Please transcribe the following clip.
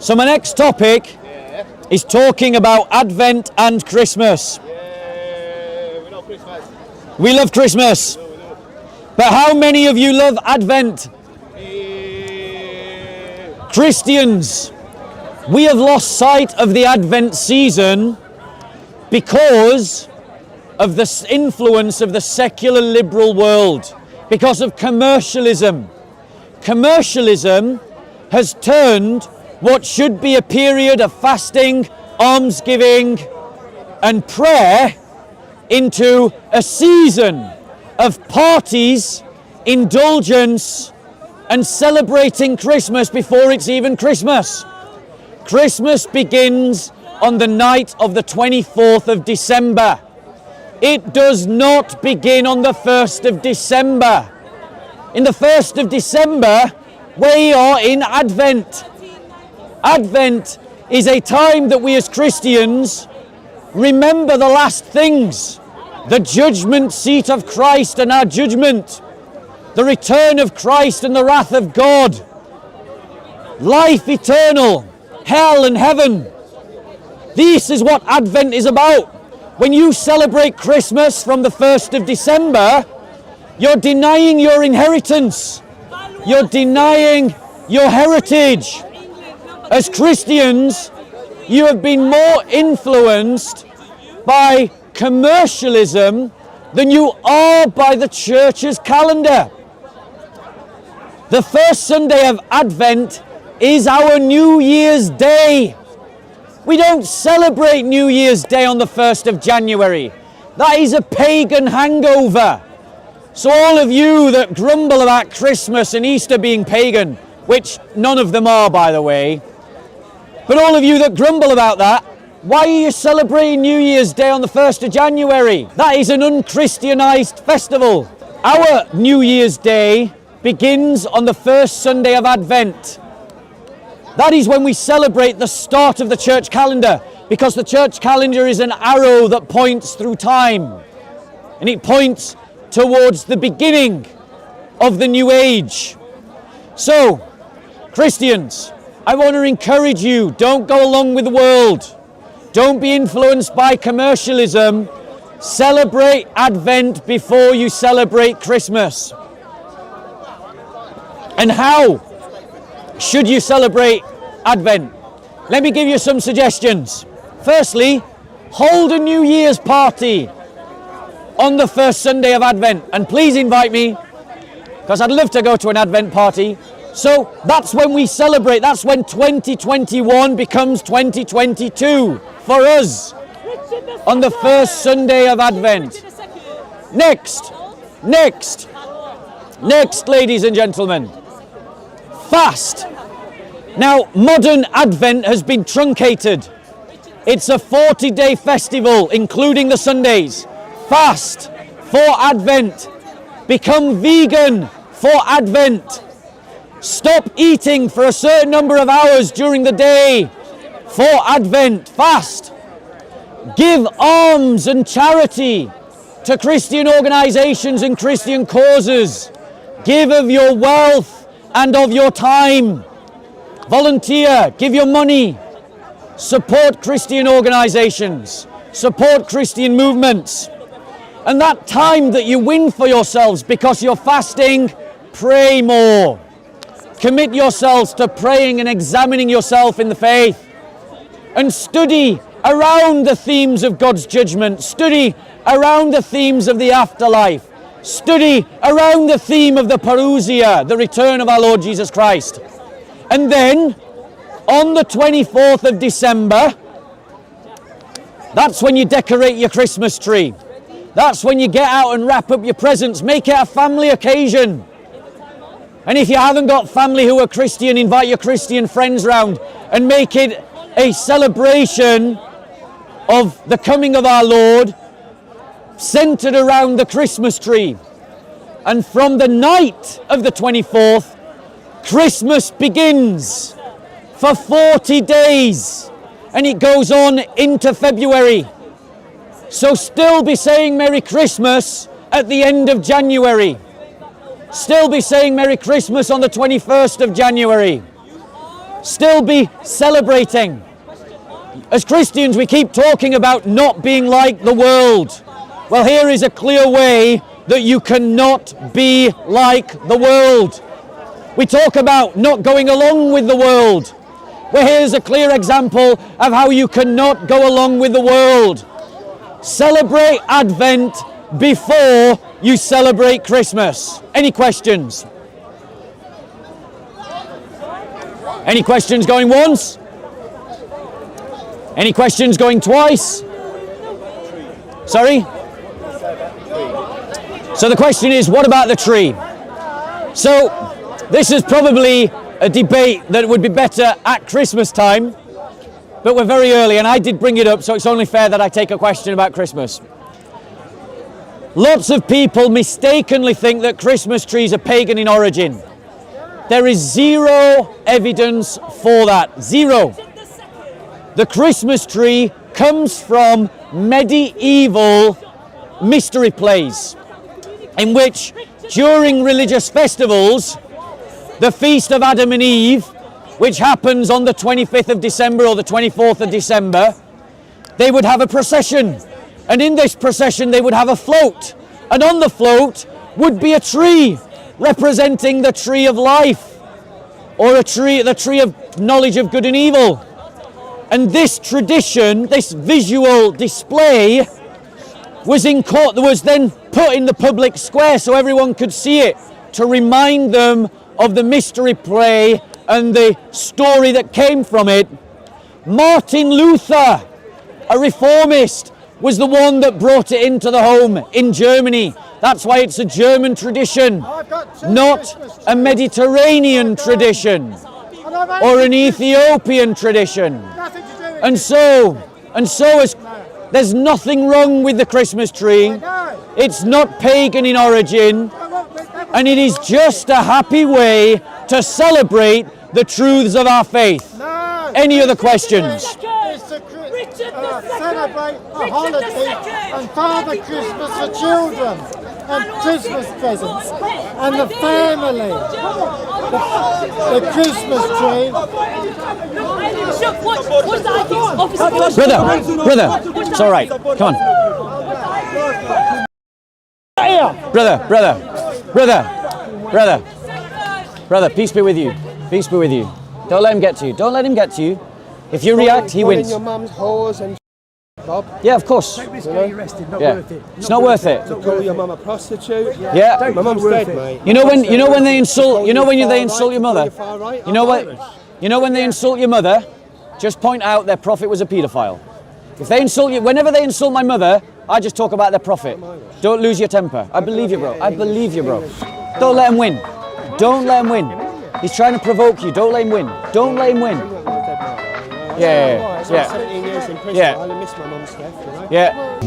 So my next topic is talking about Advent and Christmas. We love Christmas. We love Christmas. But how many of you love Advent? Christians, we have lost sight of the Advent season because of the influence of the secular liberal world, because of commercialism. Commercialism has turned what should be a period of fasting, almsgiving and prayer into a season of parties, indulgence and celebrating Christmas before it's even Christmas. Christmas begins on the night of the 24th of December. It does not begin on the 1st of December. In the 1st of December, we are in Advent. Advent is a time that we as Christians remember the last things, the judgment seat of Christ and our judgment, the return of Christ and the wrath of God, life eternal, hell and heaven. This is what Advent is about. When you celebrate Christmas from the 1st of December, you're denying your inheritance. You're denying your heritage. As Christians, you have been more influenced by commercialism than you are by the church's calendar. The first Sunday of Advent is our New Year's Day. We don't celebrate New Year's Day on the 1st of January. That is a pagan hangover. So all of you that grumble about Christmas and Easter being pagan, which none of them are, by the way, but all of you that grumble about that, why are you celebrating New Year's Day on the 1st of January? That is an unchristianized festival. Our New Year's Day begins on the first Sunday of Advent. That is when we celebrate the start of the church calendar, because the church calendar is an arrow that points through time, and it points towards the beginning of the new age. So, Christians, I want to encourage you, don't go along with the world. Don't be influenced by commercialism. Celebrate Advent before you celebrate Christmas. And how should you celebrate Advent? Let me give you some suggestions. Firstly, hold a New Year's party on the first Sunday of Advent. And please invite me, because I'd love to go to an Advent party. So that's when we celebrate. That's when 2021 becomes 2022 for us, on the first Sunday of Advent. Next, ladies and gentlemen, fast. Now, modern Advent has been truncated. It's a 40-day festival, including the Sundays. Fast for Advent. Become vegan for Advent. Stop eating for a certain number of hours during the day for Advent. Fast. Give alms and charity to Christian organizations and Christian causes. Give of your wealth and of your time. Volunteer. Give your money. Support Christian organizations. Support Christian movements. And that time that you win for yourselves because you're fasting, pray more. Commit yourselves to praying and examining yourself in the faith. And study around the themes of God's judgment. Study around the themes of the afterlife. Study around the theme of the parousia, the return of our Lord Jesus Christ. And then, on the 24th of December, that's when you decorate your Christmas tree. That's when you get out and wrap up your presents. Make it a family occasion. And if you haven't got family who are Christian, invite your Christian friends round and make it a celebration of the coming of our Lord, centered around the Christmas tree. And from the night of the 24th, Christmas begins for 40 days, and it goes on into February. So still be saying Merry Christmas at the end of January. Still be saying Merry Christmas on the 21st of January. still be celebrating? As Christians, we keep talking about not being like the world. Well, here is a clear way that you cannot be like the world. We talk about not going along with the world. Well, here's a clear example of how you cannot go along with the world. Celebrate Advent before you celebrate Christmas. Any questions? Any questions going once? Any questions going twice? Sorry? So the question is, what about the tree? So this is probably a debate that would be better at Christmas time, but we're very early and I did bring it up, so it's only fair that I take a question about Christmas. Lots of people mistakenly think that Christmas trees are pagan in origin. There is zero evidence for that. Zero. The Christmas tree comes from medieval mystery plays, in which during religious festivals, the Feast of Adam and Eve, which happens on the 25th of December or the 24th of December, they would have a procession. And in this procession, they would have a float. And on the float would be a tree representing the tree of life, or the tree of knowledge of good and evil. And this tradition, this visual display, was then put in the public square so everyone could see it, to remind them of the mystery play and the story that came from it. Martin Luther, a reformist, was the one that brought it into the home in Germany. That's why it's a German tradition, not a Mediterranean tradition or an Ethiopian tradition. And so there's nothing wrong with the Christmas tree. It's not pagan in origin, and it is just a happy way to celebrate the truths of our faith. Any other questions? Celebrate a holiday and Father Christmas for children and Christmas presents and the family. The Christmas tree. Brother, it's all right. Come on. Brother, peace be with you. Peace be with you. Don't let him get to you. Don't let him get to you. If you react, he wins. Your mum's whores and Bob. Yeah, of course. Arrested, not Yeah. worth it. It's not worth it. To call your mum a prostitute. Yeah. My mum's dead, mate. You know when they insult they insult your mother. You know when they insult your mother, just point out their prophet was a paedophile. If they insult you, whenever they insult my mother, I just talk about their prophet. Don't lose your temper. I believe you, bro. I believe you, bro. Don't let him win. Don't let him win. He's trying to provoke you. Don't let him win. Don't let him win. Yeah. 17 years in prison. Yeah. I only miss my mum's death, you know? Yeah.